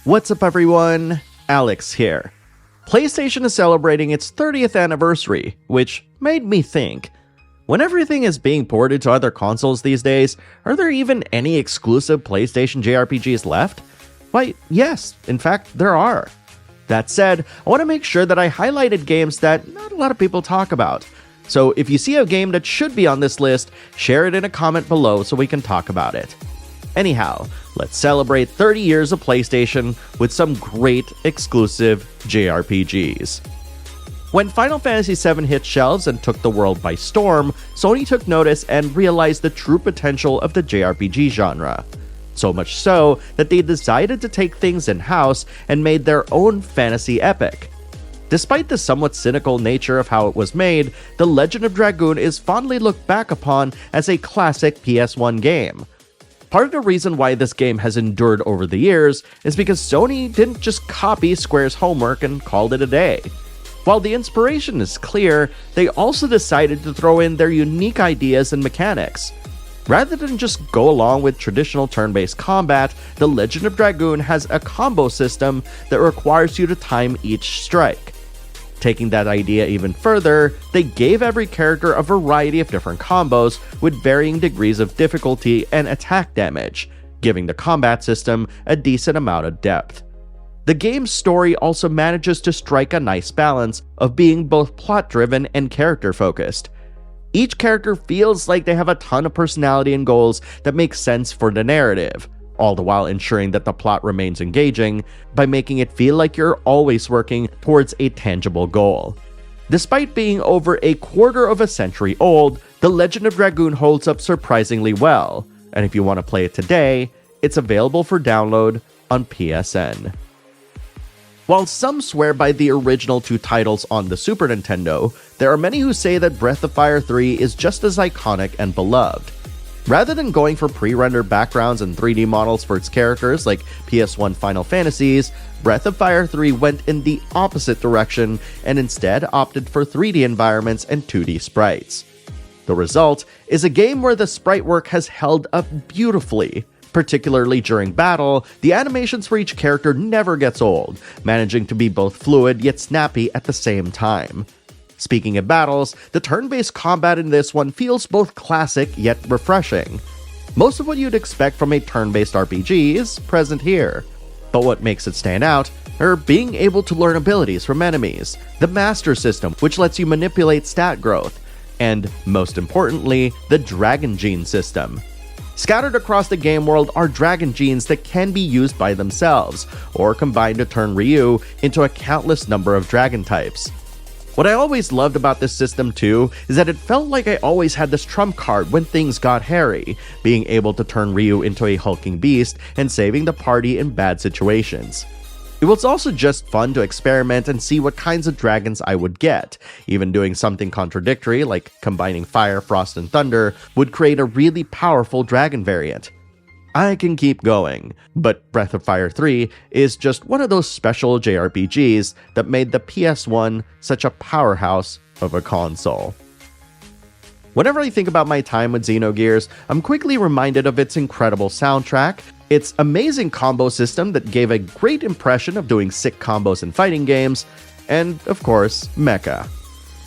What's up everyone, Alex here. PlayStation is celebrating its 30th anniversary, which made me think, when everything is being ported to other consoles these days, are there even any exclusive PlayStation JRPGs left? Why, yes, in fact, there are. That said, I want to make sure that I highlighted games that not a lot of people talk about. So if you see a game that should be on this list, share it in a comment below so we can talk about it. Anyhow, let's celebrate 30 years of PlayStation with some great exclusive JRPGs. When Final Fantasy VII hit shelves and took the world by storm, Sony took notice and realized the true potential of the JRPG genre. So much so that they decided to take things in-house and made their own fantasy epic. Despite the somewhat cynical nature of how it was made, The Legend of Dragoon is fondly looked back upon as a classic PS1 game. Part of the reason why this game has endured over the years is because Sony didn't just copy Square's homework and called it a day. While the inspiration is clear, they also decided to throw in their unique ideas and mechanics. Rather than just go along with traditional turn-based combat, The Legend of Dragoon has a combo system that requires you to time each strike. Taking that idea even further, they gave every character a variety of different combos with varying degrees of difficulty and attack damage, giving the combat system a decent amount of depth. The game's story also manages to strike a nice balance of being both plot-driven and character-focused. Each character feels like they have a ton of personality and goals that make sense for the narrative, all the while ensuring that the plot remains engaging by making it feel like you're always working towards a tangible goal. Despite being over a quarter of a century old, The Legend of Dragoon holds up surprisingly well, and if you want to play it today, it's available for download on PSN. While some swear by the original two titles on the Super Nintendo, there are many who say that Breath of Fire 3 is just as iconic and beloved. Rather than going for pre-rendered backgrounds and 3D models for its characters like PS1 Final Fantasies, Breath of Fire 3 went in the opposite direction and instead opted for 3D environments and 2D sprites. The result is a game where the sprite work has held up beautifully. Particularly during battle, the animations for each character never gets old, managing to be both fluid yet snappy at the same time. Speaking of battles, the turn-based combat in this one feels both classic yet refreshing. Most of what you'd expect from a turn-based RPG is present here. But what makes it stand out are being able to learn abilities from enemies, the Master System, which lets you manipulate stat growth, and, most importantly, the Dragon Gene system. Scattered across the game world are dragon genes that can be used by themselves, or combined to turn Ryu into a countless number of dragon types. What I always loved about this system too is that it felt like I always had this trump card when things got hairy, being able to turn Ryu into a hulking beast and saving the party in bad situations. It was also just fun to experiment and see what kinds of dragons I would get. Even doing something contradictory like combining fire, frost, and thunder would create a really powerful dragon variant. I can keep going, but Breath of Fire 3 is just one of those special JRPGs that made the PS1 such a powerhouse of a console. Whenever I think about my time with Xenogears, I'm quickly reminded of its incredible soundtrack, its amazing combo system that gave a great impression of doing sick combos in fighting games, and of course, mecha.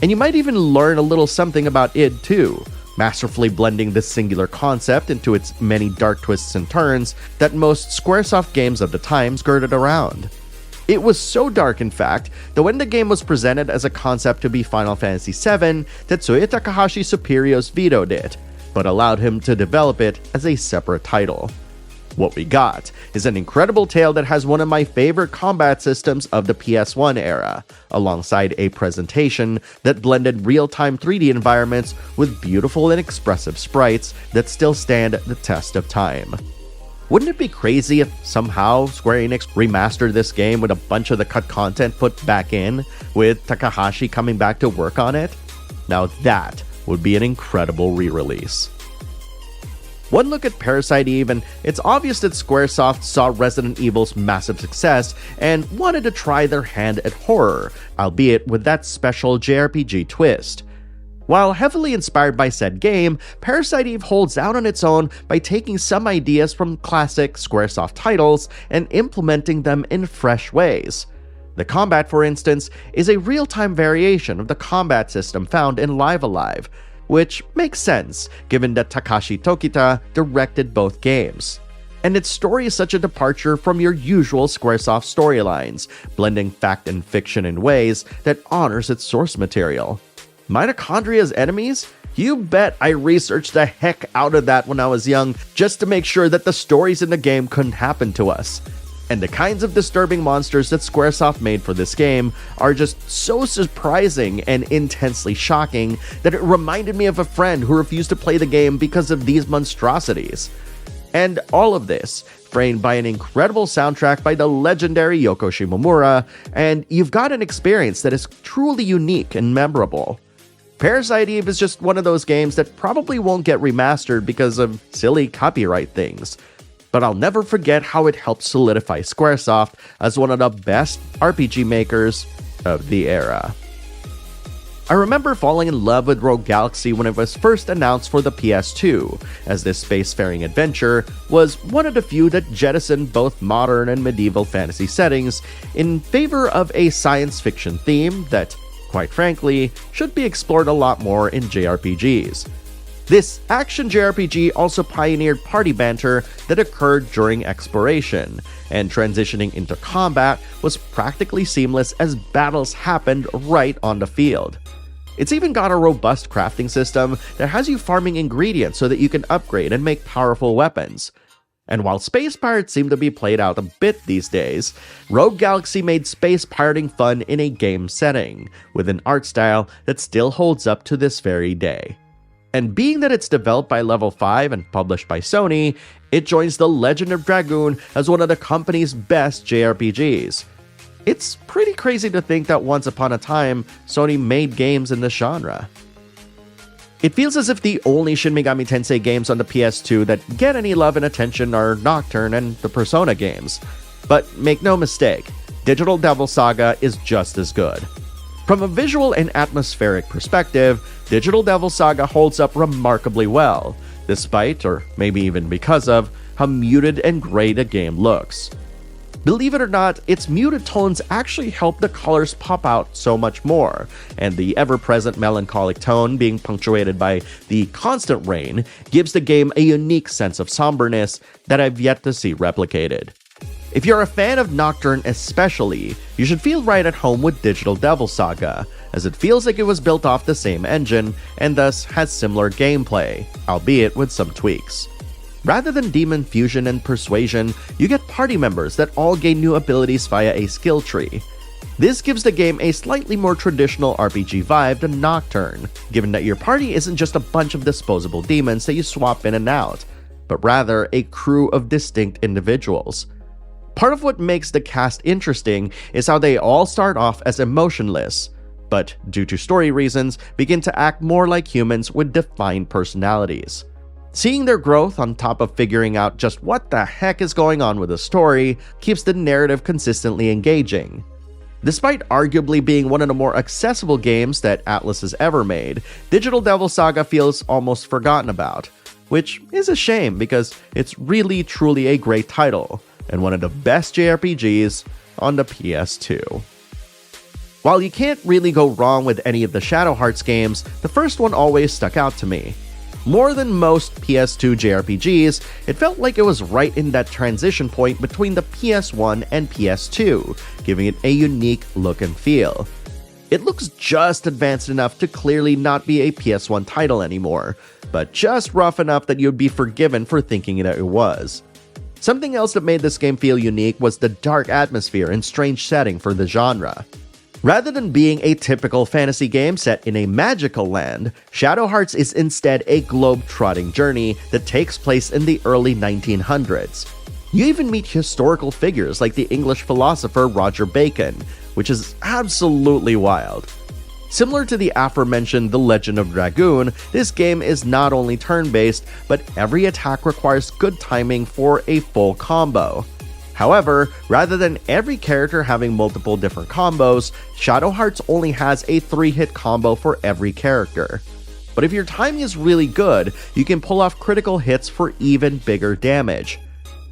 And you might even learn a little something about id too, masterfully blending this singular concept into its many dark twists and turns that most Squaresoft games of the time skirted around. It was so dark, in fact, that when the game was presented as a concept to be Final Fantasy VII, Tetsuya Takahashi Superior's vetoed it, but allowed him to develop it as a separate title. What we got is an incredible tale that has one of my favorite combat systems of the PS1 era, alongside a presentation that blended real-time 3D environments with beautiful and expressive sprites that still stand the test of time. Wouldn't it be crazy if somehow Square Enix remastered this game with a bunch of the cut content put back in, with Takahashi coming back to work on it? Now that would be an incredible re-release. One look at Parasite Eve, and it's obvious that Squaresoft saw Resident Evil's massive success and wanted to try their hand at horror, albeit with that special JRPG twist. While heavily inspired by said game, Parasite Eve holds out on its own by taking some ideas from classic Squaresoft titles and implementing them in fresh ways. The combat, for instance, is a real-time variation of the combat system found in Live Alive, which makes sense given that Takashi Tokita directed both games. And its story is such a departure from your usual Squaresoft storylines, blending fact and fiction in ways that honors its source material. Mitochondria's enemies? You bet I researched the heck out of that when I was young just to make sure that the stories in the game couldn't happen to us. And the kinds of disturbing monsters that Squaresoft made for this game are just so surprising and intensely shocking that it reminded me of a friend who refused to play the game because of these monstrosities. And all of this, framed by an incredible soundtrack by the legendary Yoko Shimomura, and you've got an experience that is truly unique and memorable. Parasite Eve is just one of those games that probably won't get remastered because of silly copyright things, but I'll never forget how it helped solidify Squaresoft as one of the best RPG makers of the era. I remember falling in love with Rogue Galaxy when it was first announced for the PS2, as this spacefaring adventure was one of the few that jettisoned both modern and medieval fantasy settings in favor of a science fiction theme that, quite frankly, should be explored a lot more in JRPGs. This action JRPG also pioneered party banter that occurred during exploration, and transitioning into combat was practically seamless as battles happened right on the field. It's even got a robust crafting system that has you farming ingredients so that you can upgrade and make powerful weapons. And while space pirates seem to be played out a bit these days, Rogue Galaxy made space pirating fun in a game setting, with an art style that still holds up to this very day. And being that it's developed by Level 5 and published by Sony, it joins the Legend of Dragoon as one of the company's best JRPGs. It's pretty crazy to think that once upon a time, Sony made games in this genre. It feels as if the only Shin Megami Tensei games on the PS2 that get any love and attention are Nocturne and the Persona games. But make no mistake, Digital Devil Saga is just as good. From a visual and atmospheric perspective, Digital Devil Saga holds up remarkably well, despite, or maybe even because of, how muted and gray the game looks. Believe it or not, its muted tones actually help the colors pop out so much more, and the ever-present melancholic tone being punctuated by the constant rain gives the game a unique sense of somberness that I've yet to see replicated. If you're a fan of Nocturne especially, you should feel right at home with Digital Devil Saga, as it feels like it was built off the same engine and thus has similar gameplay, albeit with some tweaks. Rather than demon fusion and persuasion, you get party members that all gain new abilities via a skill tree. This gives the game a slightly more traditional RPG vibe than Nocturne, given that your party isn't just a bunch of disposable demons that you swap in and out, but rather a crew of distinct individuals. Part of what makes the cast interesting is how they all start off as emotionless, but due to story reasons, begin to act more like humans with defined personalities. Seeing their growth on top of figuring out just what the heck is going on with the story keeps the narrative consistently engaging. Despite arguably being one of the more accessible games that Atlus has ever made, Digital Devil Saga feels almost forgotten about, which is a shame because it's really truly a great title, and one of the best JRPGs on the PS2. While you can't really go wrong with any of the Shadow Hearts games, the first one always stuck out to me. More than most PS2 JRPGs, it felt like it was right in that transition point between the PS1 and PS2, giving it a unique look and feel. It looks just advanced enough to clearly not be a PS1 title anymore, but just rough enough that you'd be forgiven for thinking that it was. Something else that made this game feel unique was the dark atmosphere and strange setting for the genre. Rather than being a typical fantasy game set in a magical land, Shadow Hearts is instead a globe-trotting journey that takes place in the early 1900s. You even meet historical figures like the English philosopher Roger Bacon, which is absolutely wild. Similar to the aforementioned The Legend of Dragoon, this game is not only turn-based, but every attack requires good timing for a full combo. However, rather than every character having multiple different combos, Shadow Hearts only has a 3-hit combo for every character. But if your timing is really good, you can pull off critical hits for even bigger damage.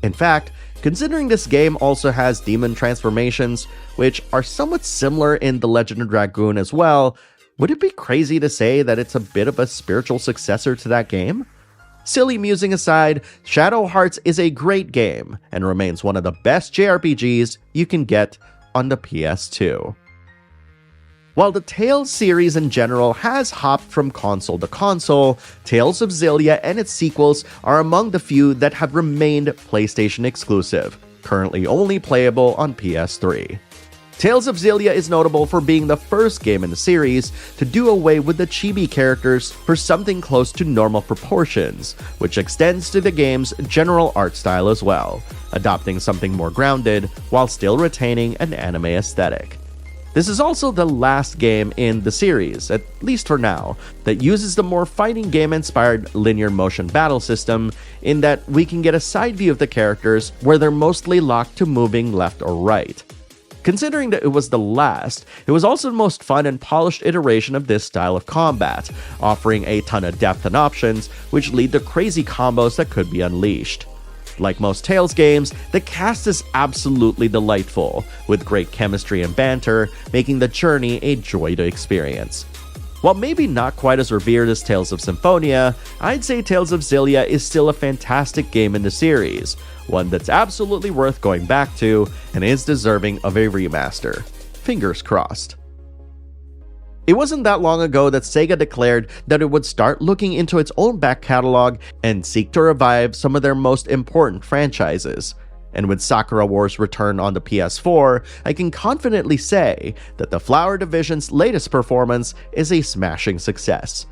In fact, considering this game also has demon transformations, which are somewhat similar in The Legend of Dragoon as well, would it be crazy to say that it's a bit of a spiritual successor to that game? Silly musing aside, Shadow Hearts is a great game and remains one of the best JRPGs you can get on the PS2. While the Tales series in general has hopped from console to console, Tales of Xillia and its sequels are among the few that have remained PlayStation exclusive, currently only playable on PS3. Tales of Xillia is notable for being the first game in the series to do away with the chibi characters for something close to normal proportions, which extends to the game's general art style as well, adopting something more grounded while still retaining an anime aesthetic. This is also the last game in the series, at least for now, that uses the more fighting game-inspired linear motion battle system, in that we can get a side view of the characters where they're mostly locked to moving left or right. Considering that it was the last, it was also the most fun and polished iteration of this style of combat, offering a ton of depth and options, which lead to crazy combos that could be unleashed. Like most Tales games, the cast is absolutely delightful, with great chemistry and banter, making the journey a joy to experience. While maybe not quite as revered as Tales of Symphonia, I'd say Tales of Xillia is still a fantastic game in the series, one that's absolutely worth going back to and is deserving of a remaster. Fingers crossed. It wasn't that long ago that Sega declared that it would start looking into its own back catalog and seek to revive some of their most important franchises. And with Sakura Wars' return on the PS4, I can confidently say that the Flower Division's latest performance is a smashing success.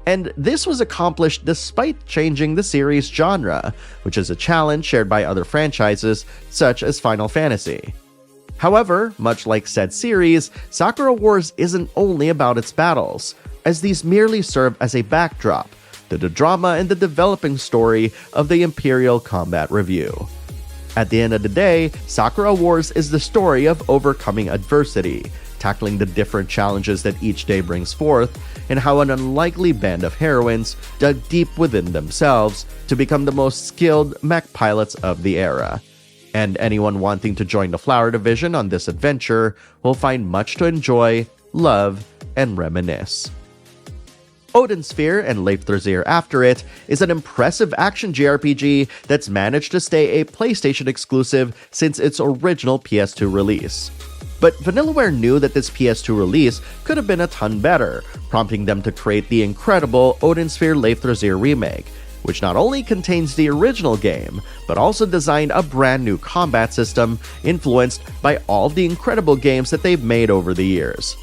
And this was accomplished despite changing the series' genre, which is a challenge shared by other franchises such as Final Fantasy. However, much like said series, Sakura Wars isn't only about its battles, as these merely serve as a backdrop to the drama and the developing story of the Imperial Combat Review. At the end of the day, Sakura Wars is the story of overcoming adversity, tackling the different challenges that each day brings forth, and how an unlikely band of heroines dug deep within themselves to become the most skilled mech pilots of the era. And anyone wanting to join the Flower Division on this adventure will find much to enjoy, love, and reminisce. Odin Sphere and Leifthrasir After It is an impressive action JRPG that's managed to stay a PlayStation exclusive since its original PS2 release. But Vanillaware knew that this PS2 release could have been a ton better, prompting them to create the incredible Odin Sphere Leifthrasir remake, which not only contains the original game, but also designed a brand new combat system influenced by all the incredible games that they've made over the years.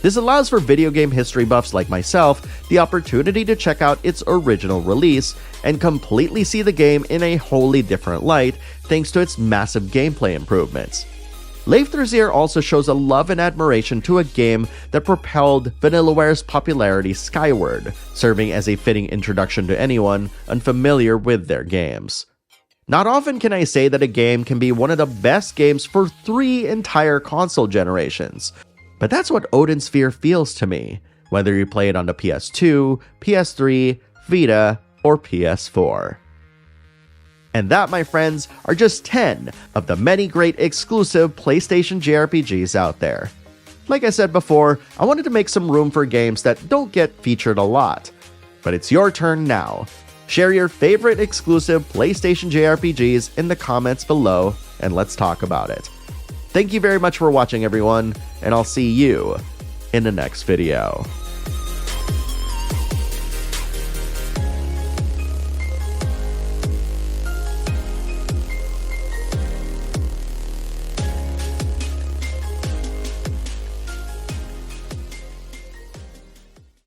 This allows for video game history buffs like myself the opportunity to check out its original release and completely see the game in a wholly different light thanks to its massive gameplay improvements. Leifthrasir also shows a love and admiration to a game that propelled Vanillaware's popularity skyward, serving as a fitting introduction to anyone unfamiliar with their games. Not often can I say that a game can be one of the best games for 3 entire console generations, but that's what Odin Sphere feels to me, whether you play it on the PS2, PS3, Vita, or PS4. And that, my friends, are just 10 of the many great exclusive PlayStation JRPGs out there. Like I said before, I wanted to make some room for games that don't get featured a lot. But it's your turn now. Share your favorite exclusive PlayStation JRPGs in the comments below, and let's talk about it. Thank you very much for watching, everyone, and I'll see you in the next video.